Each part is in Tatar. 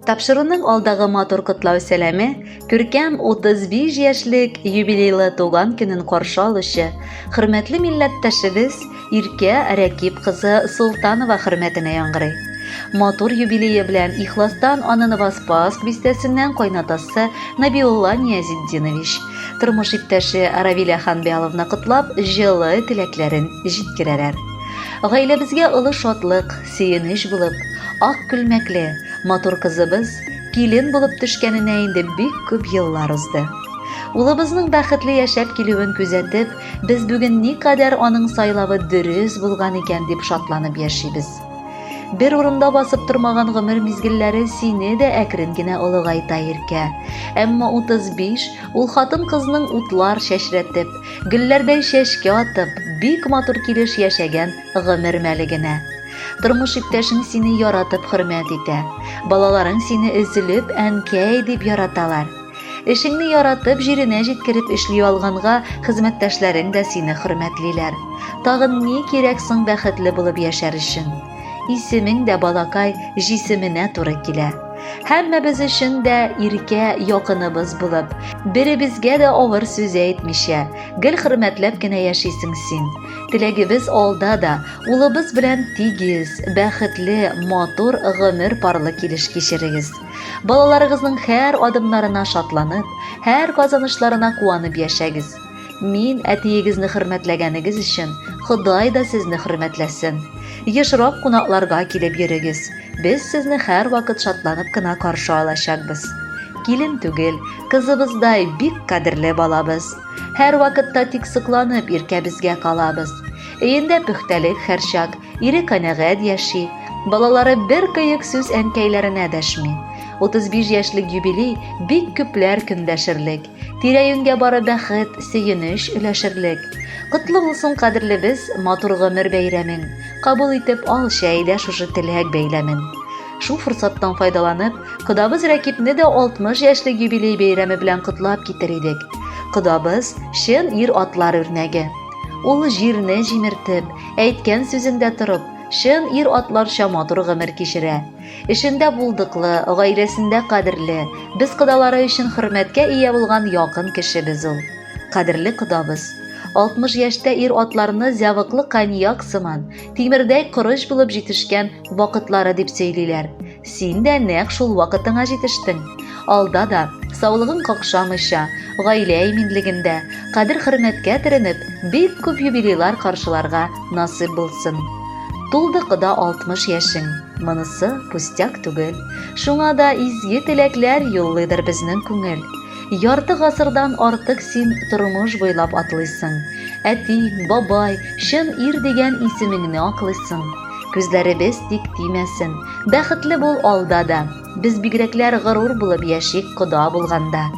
Тапшыруның алдагы матур котлау сәламе күркәм 35 яшьлек юбилейлы туган көнен каршы алучы хөрмәтле милләттәшебез Иркә Рәкип кызы Султанова хөрмәтенә яңгырый. Матур юбилее белән ихластан аны Новоспасск бистәсеннән кайнатасы Набиулла Ниязетдинович, тормыш иптәше Равиля Ханбиаловна котлап, җылы теләкләрен җиткерәләр. Гаиләбезгә олы шатлык, сөенеч булып, ак күлмәкле, матур кызыбыз килен булып төшкәненә инде бик күп еллар узды. Улыбызның бәхетле яшәп килүен күзәтеп, без бүген никадәр аның сайлавы дөрес булган икән дип шатланып яшибез. Бер урында басып тормаган гомер мизгелләре сине дә әкрен генә олыгайта Иркә. Әмма 35 ул хатын-кызның утлар чәчрәтеп, гөлләрдәй чәчкә атып, бик матур килеш яшәгән гомер мәле генә. Тормыш иптәшең сине яратып хөрмәт итә. Балаларың сине өзелеп әнкәй дип яраталар. Эшеңне яратып җиренә җиткереп эшли алганга хезмәттәшләрең дә сине хөрмәтлиләр. Тагын ни кирәк соң бәхетле булып яшәр өчен? Исемең дә балакай җисеменә туры килә. Һәммәбез өчен дә Иркә якыныбыз булып, беребезгә дә авыр сүз әйтмичә, гел хөрмәтләп кенә яшисең син. Теләгебез алда да улыбыз белән тигез, бәхетле, матур гомер парлы килеш кичерегез. Балаларыгызның һәр адымнарына шатланып, һәр казанышларына куанып яшәгез. Мин әтиегезне хөрмәтләгәнегез өчен Ходай да сезне хөрмәтләсен. Ешрак кунакларга килеп йөрегез. Без сезне һәр вакыт шатланып кына каршы алачакбыз. Килен түгел, кызыбыздай бик кадерле балабыз. Һәр вакытта тик сыкланып Иркәбезгә калабыз. Өендә пөхтәлек һәрчак, ире канәгать яши. Балалары бер кыек сүз әнкәйләренә дәшми. 35 яшьлек юбилей бик күпләр көндәшерлек. Тирә-юньгә бары бәхет, сөенеч өләшерлек. Котлы булсын кадерлебез матур гомер бәйрәмең. Кабул итеп ал шәйдә шушы теләк бәйләмен. Шу форсаттан файдаланып, кодабыз Рәкипне дә 60 яшьлек юбилей бәйрәме белән котлап китер идек. Кодабыз чын ир атлар үрнәге. Ул җирне җимертеп, әйткән сүзендә торып, чын ир атларча матур гомер кичерә. Эшендә булдыклы, гаиләсендә кадерле, без кодалары өчен хөрмәткә ия булган якын кешебез ул. Кадерле кодабыз, 60 яшьтә ир атларны зәвыклы коньяк сыман, тимердәй корыч булып җитешкән вакытлары дип сөйлиләр. Син дә нәкъ шул вакытыңа җитештең. Алда да саулыгың какшамыйча, гаилә иминлегендә, кадер-хөрмәткә теренеп, бик күп юбилейлар каршыларга насыйп булсын. Тулды кода 60 яшең. Монысы пустяк түгел. Шуңа да изге теләкләр юллыйдыр безнең күңел. Ярты гасырдан артык син тормыш буйлап атлыйсың. Әти, бабай, чын ир дигән исемеңне аклыйсың. Күзләребез тик тимәсен. Бәхетле бул алда да. Без бигрәкләр горур булып яшик кода булганда.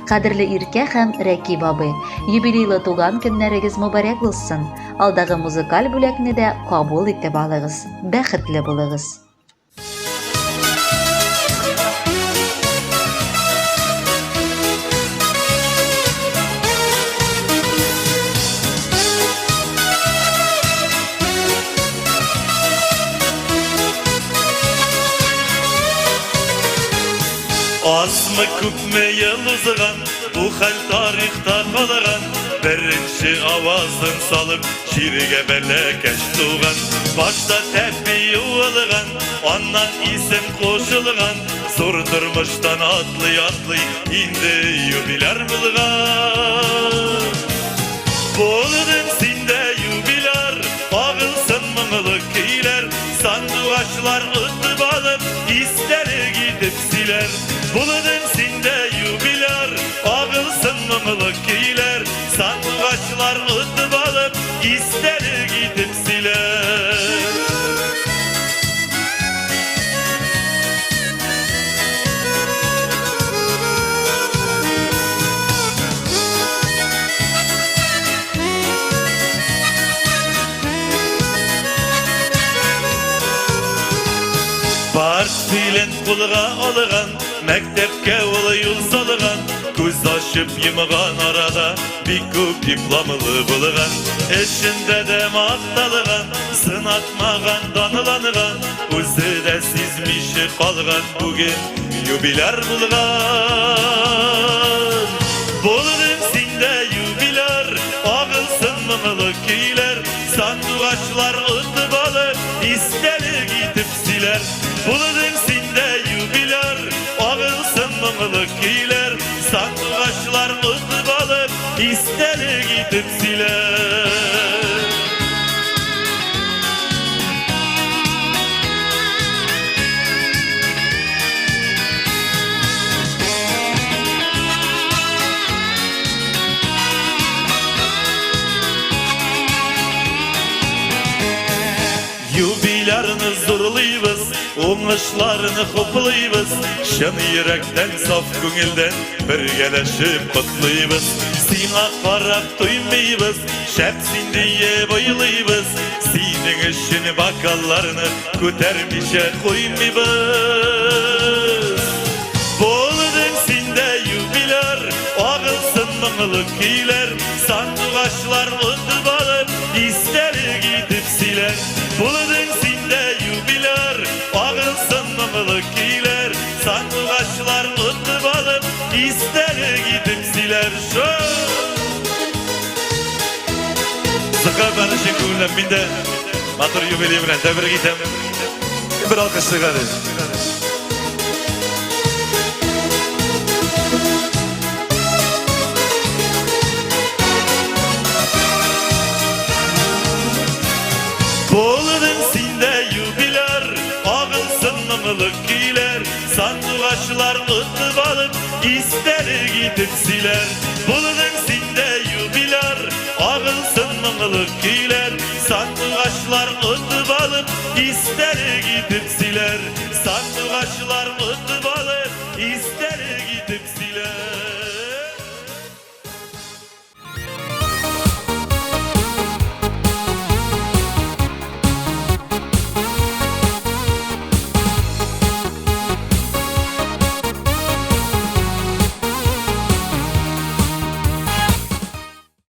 Кадерле Иркә һәм Рәкип абый, юбилейлы туган көннәрегез мөбарәк булсын. Алдагы музыкаль бүләкне дә кабул итеп алыгыз. Бәхетле булыгыз. Азмы күпме ел узган, бу хәл тарихта калган. Беренче авазын салып, җиргә бәләкәч туган. Башта тәпи юылган, аннан исем кушылган. Зур тормыштан атлый, инде юбиляр булган. Булдың синдә юбиляр, агылсын моңлы көйләр. Сандугачлар үтеп алып, истәре китеп силәр. Булдың синдә юбиляр, агылсын моңлы көйләр. Сандугачлар үтеп алып, истәре китеп силәр. Бар билен кулга алган, Mektepke ola yol salgan, göz açıp yımıgan arada bir köp diplomılı bulgan. Eşinde de maqtalgan, sınatmagan, danılangan, özü de sizmişi kalgan, bugün yubiler bulgan. Boludun sinde yubiler, ağılsın mıngılık kiyler, sandugaçlar ıtı balı, isteli gidip siler. Boludun sinde yubiler, ağılsın mıngılık kiyler, sandugaçlar ıtı balı, isteli gidip siler. Yubilerini zorlayız, oңышlarını kutlayız, şın yürekten, saf көңілден birgeleşip kutlayız. Сиңа қарап туймайбыз, шәпсин diye бойлайбыз, синең үшін бокалларны көтәрмичә куймайбыз. Болдың синдә юбилар, агылсын моңлы көйләр, сандугачлар ұтып алып, истәре китеп силәр. Болдың синдә юбилар, агылсын моңлы көйләр, сандугачлар ұтып алып, истәре китеп силәр. Зыка барышын күңелем миндә, матур юбилей белән тәбрик итәм. Bir alkış sigara. Boludun sinde yubiler, ağılsın mıngılık kiyler, sandugaçlar ıtıp alıp, isteri gidip siler. Boludun sinde yubiler, ağılsın mıngılık kiyler, sandugaçlar ıtıp alıp, isteri gidip siler. Sandugaçlar ıtıp alıp, isteri